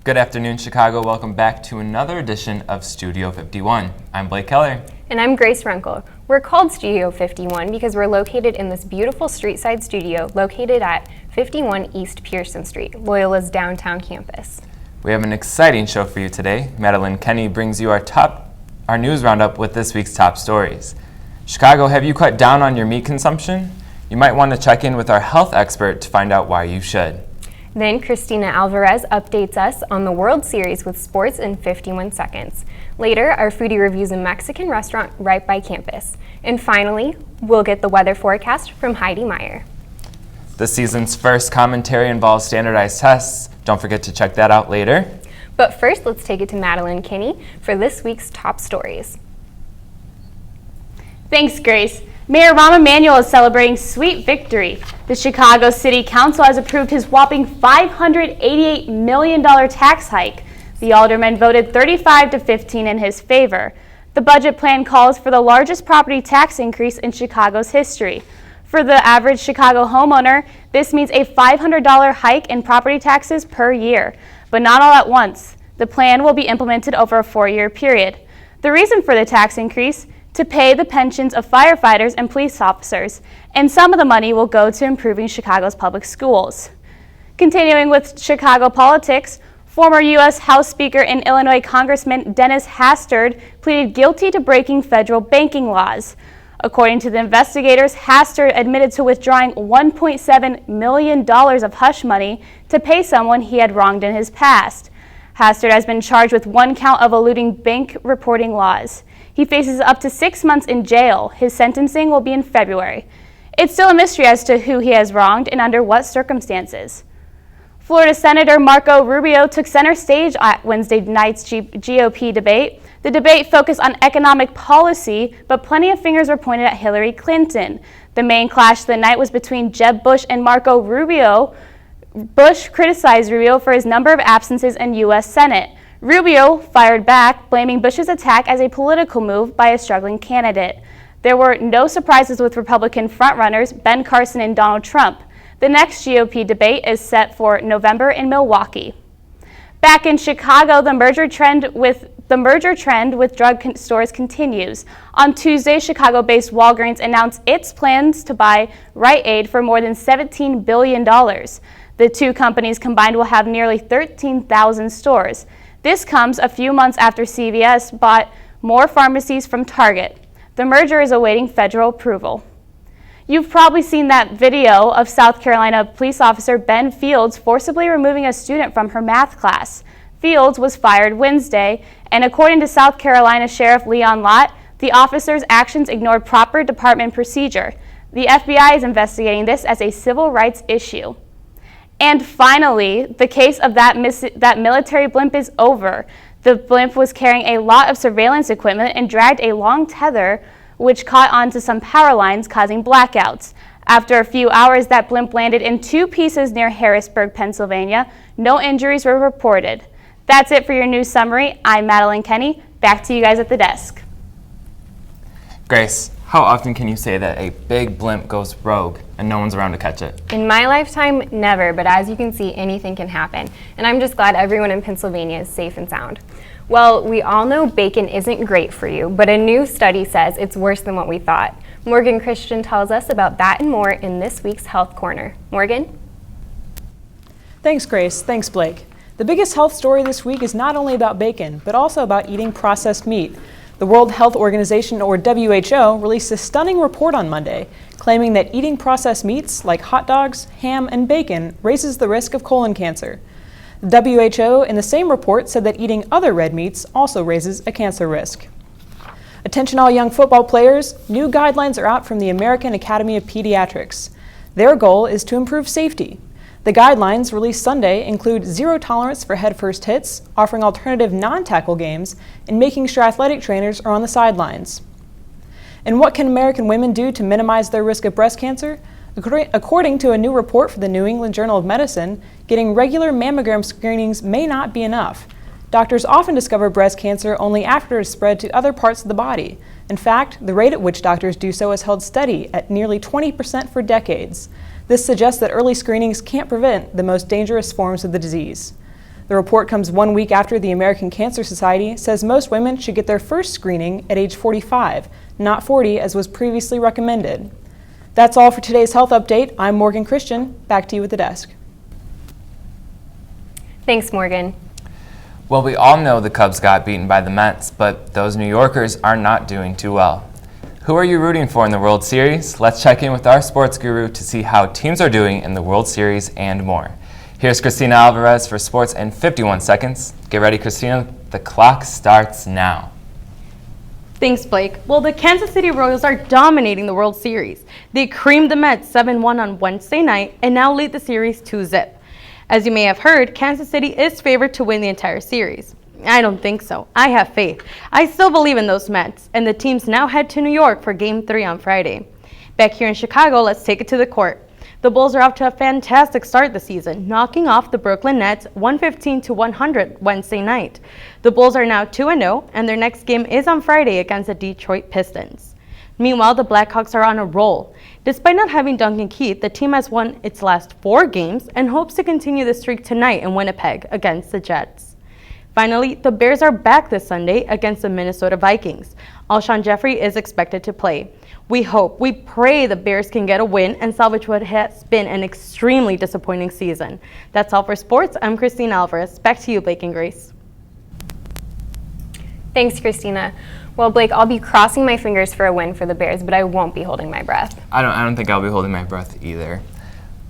Good afternoon, Chicago. Welcome back to another edition of Studio 51. I'm Blake Keller. And I'm Grace Runkle. We're called Studio 51 because we're located in this beautiful street-side studio located at 51 East Pearson Street, Loyola's downtown campus. We have an exciting show for you today. Madeline Kenny brings you our news roundup with this week's top stories. Chicago, have you cut down on your meat consumption? You might want to check in with our health expert to find out why you should. Then Christina Alvarez updates us on the World Series with sports in 51 seconds. Later, our foodie reviews a Mexican restaurant right by campus. And finally, we'll get the weather forecast from Heidi Meyer. This season's first commentary involves standardized tests. Don't forget to check that out later. But first, let's take it to Madeline Kinney for this week's top stories. Thanks, Grace. Mayor Rahm Emanuel is celebrating sweet victory. The Chicago City Council has approved his whopping $588 million tax hike. The aldermen voted 35-15 in his favor. The budget plan calls for the largest property tax increase in Chicago's history. For the average Chicago homeowner, this means a $500 hike in property taxes per year, but not all at once. The plan will be implemented over a 4-year period. The reason for the tax increase? To pay the pensions of firefighters and police officers, and some of the money will go to improving Chicago's public schools. Continuing with Chicago politics, former U.S. House Speaker and Illinois Congressman Dennis Hastert pleaded guilty to breaking federal banking laws. According to the investigators, Hastert admitted to withdrawing $1.7 million of hush money to pay someone he had wronged in his past. Hastert has been charged with 1 count of eluding bank reporting laws. He faces up to 6 months in jail. His sentencing will be in February. It's still a mystery as to who he has wronged and under what circumstances. Florida Senator Marco Rubio took center stage at Wednesday night's GOP debate. The debate focused on economic policy, but plenty of fingers were pointed at Hillary Clinton. The main clash of the night was between Jeb Bush and Marco Rubio. Bush criticized Rubio for his number of absences in U.S. Senate. Rubio fired back, blaming Bush's attack as a political move by a struggling candidate. There were no surprises with Republican frontrunners Ben Carson and Donald Trump. The next GOP debate is set for November in Milwaukee. Back in Chicago, the merger trend with drug stores continues. On Tuesday, Chicago-based Walgreens announced its plans to buy Rite Aid for more than $17 billion. The two companies combined will have nearly 13,000 stores. This comes a few months after CVS bought more pharmacies from Target. The merger is awaiting federal approval. You've probably seen that video of South Carolina police officer Ben Fields forcibly removing a student from her math class. Fields was fired Wednesday, and according to South Carolina Sheriff Leon Lott, the officer's actions ignored proper department procedure. The FBI is investigating this as a civil rights issue. And finally, the case of that military blimp is over. The blimp was carrying a lot of surveillance equipment and dragged a long tether, which caught onto some power lines, causing blackouts. After a few hours, that blimp landed in 2 pieces near Harrisburg, Pennsylvania. No injuries were reported. That's it for your news summary. I'm Madeline Kenny. Back to you guys at the desk. Grace, how often can you say that a big blimp goes rogue and no one's around to catch it? In my lifetime, never, but as you can see, anything can happen. And I'm just glad everyone in Pennsylvania is safe and sound. Well, we all know bacon isn't great for you, but a new study says it's worse than what we thought. Morgan Christian tells us about that and more in this week's Health Corner. Morgan? Thanks, Grace. Thanks, Blake. The biggest health story this week is not only about bacon, but also about eating processed meat. The World Health Organization, or WHO, released a stunning report on Monday, claiming that eating processed meats like hot dogs, ham, and bacon raises the risk of colon cancer. The WHO in the same report said that eating other red meats also raises a cancer risk. Attention all young football players, new guidelines are out from the American Academy of Pediatrics. Their goal is to improve safety. The guidelines released Sunday include zero tolerance for head-first hits, offering alternative non-tackle games, and making sure athletic trainers are on the sidelines. And what can American women do to minimize their risk of breast cancer? According to a new report for the New England Journal of Medicine, getting regular mammogram screenings may not be enough. Doctors often discover breast cancer only after it has spread to other parts of the body. In fact, the rate at which doctors do so has held steady at nearly 20% for decades. This suggests that early screenings can't prevent the most dangerous forms of the disease. The report comes 1 week after the American Cancer Society says most women should get their first screening at age 45, not 40 as was previously recommended. That's all for today's health update. I'm Morgan Christian. Back to you at the desk. Thanks, Morgan. Well, we all know the Cubs got beaten by the Mets, but those New Yorkers are not doing too well. Who are you rooting for in the World Series? Let's check in with our sports guru to see how teams are doing in the World Series and more. Here's Christina Alvarez for sports in 51 seconds. Get ready, Christina. The clock starts now. Thanks, Blake. Well, the Kansas City Royals are dominating the World Series. They creamed the Mets 7-1 on Wednesday night and now lead the series 2-0. As you may have heard, Kansas City is favored to win the entire series. I don't think so. I have faith. I still believe in those Mets, and the teams now head to New York for Game 3 on Friday. Back here in Chicago, let's take it to the court. The Bulls are off to a fantastic start this season, knocking off the Brooklyn Nets 115-100 Wednesday night. The Bulls are now 2-0, and their next game is on Friday against the Detroit Pistons. Meanwhile, the Blackhawks are on a roll. Despite not having Duncan Keith, the team has won its last 4 games and hopes to continue the streak tonight in Winnipeg against the Jets. Finally, the Bears are back this Sunday against the Minnesota Vikings. Alshon Jeffrey is expected to play. We pray the Bears can get a win and salvage what has been an extremely disappointing season. That's all for sports. I'm Christine Alvarez. Back to you, Blake and Grace. Thanks, Christina. Well, Blake, I'll be crossing my fingers for a win for the Bears, but I won't be holding my breath. I don't think I'll be holding my breath either.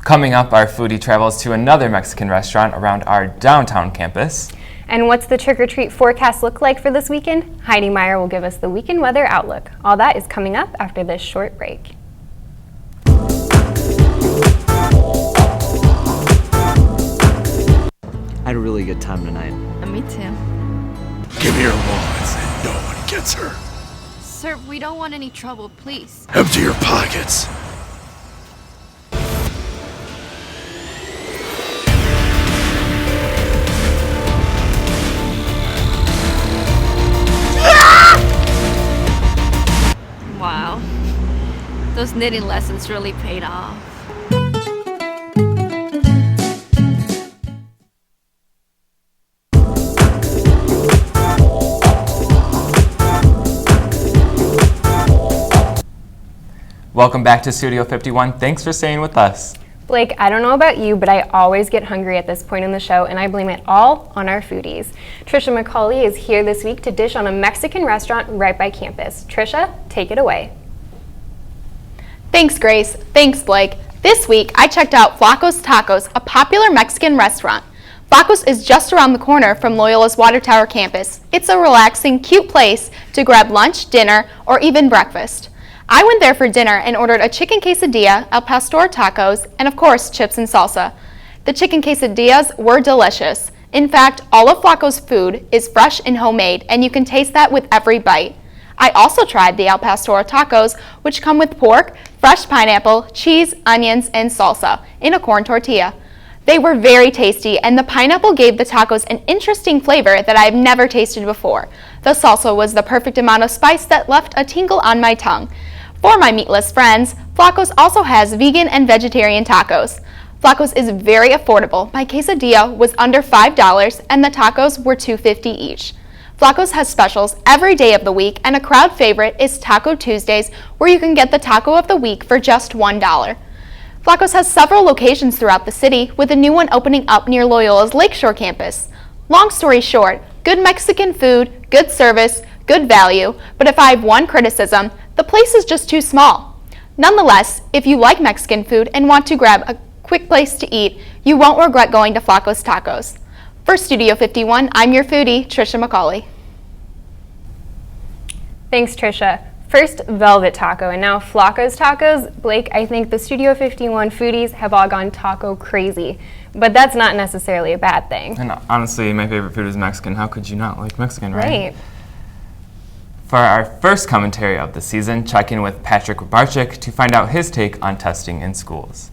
Coming up, our foodie travels to another Mexican restaurant around our downtown campus. And what's the trick-or-treat forecast look like for this weekend? Heidi Meyer will give us the weekend weather outlook. All that is coming up after this short break. I had a really good time tonight. Me too. Give me your wallets and no one gets her. Sir, we don't want any trouble, please. Empty your pockets. Wow. Those knitting lessons really paid off. Welcome back to Studio 51. Thanks for staying with us. Blake, I don't know about you, but I always get hungry at this point in the show, and I blame it all on our foodies. Trisha McCauley is here this week to dish on a Mexican restaurant right by campus. Trisha, take it away. Thanks, Grace. Thanks, Blake. This week, I checked out Flacco's Tacos, a popular Mexican restaurant. Flacco's is just around the corner from Loyola's Water Tower campus. It's a relaxing, cute place to grab lunch, dinner, or even breakfast. I went there for dinner and ordered a chicken quesadilla, al pastor tacos, and of course, chips and salsa. The chicken quesadillas were delicious. In fact, all of Flacco's food is fresh and homemade, and you can taste that with every bite. I also tried the al pastor tacos, which come with pork, fresh pineapple, cheese, onions, and salsa in a corn tortilla. They were very tasty, and the pineapple gave the tacos an interesting flavor that I've never tasted before. The salsa was the perfect amount of spice that left a tingle on my tongue. For my meatless friends, Flacco's also has vegan and vegetarian tacos. Flacco's is very affordable. My quesadilla was under $5 and the tacos were $2.50 each. Flacco's has specials every day of the week, and a crowd favorite is Taco Tuesdays, where you can get the taco of the week for just $1. Flacco's has several locations throughout the city, with a new one opening up near Loyola's Lakeshore campus. Long story short, good Mexican food, good service, good value, but if I have one criticism, the place is just too small. Nonetheless, if you like Mexican food and want to grab a quick place to eat, you won't regret going to Flacco's Tacos. For Studio 51, I'm your foodie, Trisha McCauley. Thanks, Trisha. First, Velvet Taco, and now Flacco's Tacos. Blake, I think the Studio 51 foodies have all gone taco crazy, but that's not necessarily a bad thing. And honestly, my favorite food is Mexican. How could you not like Mexican, right? Right. For our first commentary of the season, check in with Patrick Barczyk to find out his take on testing in schools.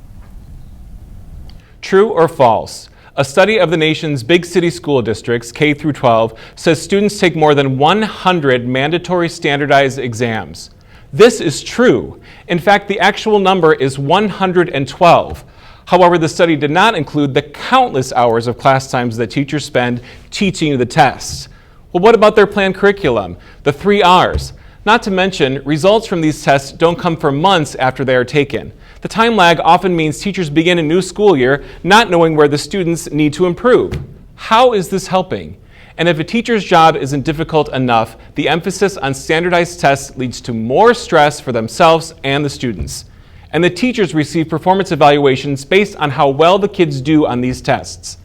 True or false? A study of the nation's big city school districts, K through 12, says students take more than 100 mandatory standardized exams. This is true. In fact, the actual number is 112. However, the study did not include the countless hours of class times that teachers spend teaching the tests. Well, what about their planned curriculum, the 3 R's? Not to mention, results from these tests don't come for months after they are taken. The time lag often means teachers begin a new school year not knowing where the students need to improve. How is this helping? And if a teacher's job isn't difficult enough, the emphasis on standardized tests leads to more stress for themselves and the students. And the teachers receive performance evaluations based on how well the kids do on these tests.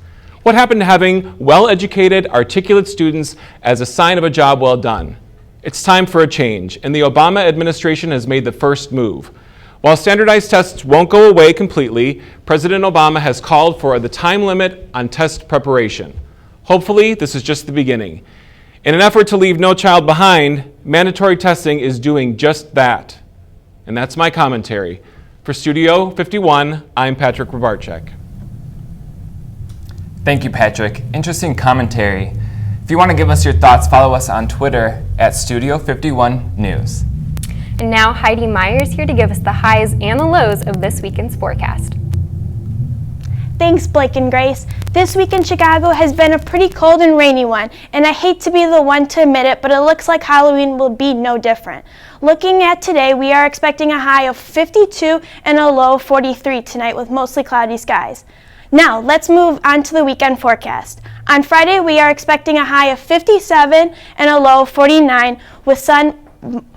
What happened to having well-educated, articulate students as a sign of a job well done? It's time for a change, and the Obama administration has made the first move. While standardized tests won't go away completely, President Obama has called for the time limit on test preparation. Hopefully, this is just the beginning. In an effort to leave no child behind, mandatory testing is doing just that. And that's my commentary. For Studio 51, I'm Patrick Rabarczyk. Thank you, Patrick. Interesting commentary. If you want to give us your thoughts, follow us on Twitter at Studio 51 News. And now Heidi Meyer is here to give us the highs and the lows of this weekend's forecast. Thanks, Blake and Grace. This week in Chicago has been a pretty cold and rainy one, and I hate to be the one to admit it, but it looks like Halloween will be no different. Looking at today, we are expecting a high of 52 and a low of 43 tonight with mostly cloudy skies. Now, let's move on to the weekend forecast. On Friday, we are expecting a high of 57 and a low of 49 with sun,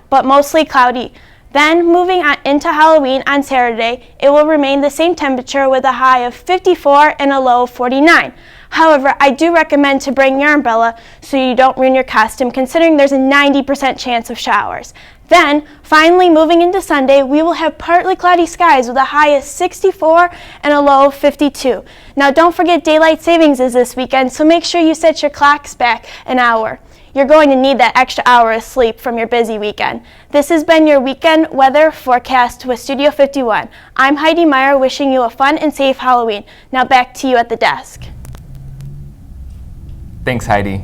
but mostly cloudy. Then, moving on into Halloween on Saturday, it will remain the same temperature with a high of 54 and a low of 49. However, I do recommend to bring your umbrella so you don't ruin your costume, considering there's a 90% chance of showers. Then, finally moving into Sunday, we will have partly cloudy skies with a high of 64 and a low of 52. Now, don't forget daylight savings is this weekend, so make sure you set your clocks back an hour. You're going to need that extra hour of sleep from your busy weekend. This has been your weekend weather forecast with Studio 51. I'm Heidi Meyer, wishing you a fun and safe Halloween. Now back to you at the desk. Thanks, Heidi.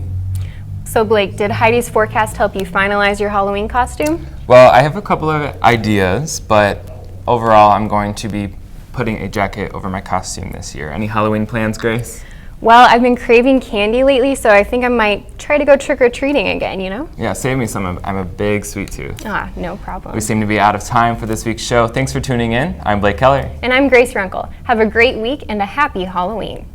So Blake, did Heidi's forecast help you finalize your Halloween costume? Well, I have a couple of ideas, but overall I'm going to be putting a jacket over my costume this year. Any Halloween plans, Grace? Well, I've been craving candy lately, so I think I might try to go trick-or-treating again, you know? Yeah, save me some. I'm a big sweet tooth. No problem. We seem to be out of time for this week's show. Thanks for tuning in. I'm Blake Keller. And I'm Grace Runkle. Have a great week and a happy Halloween.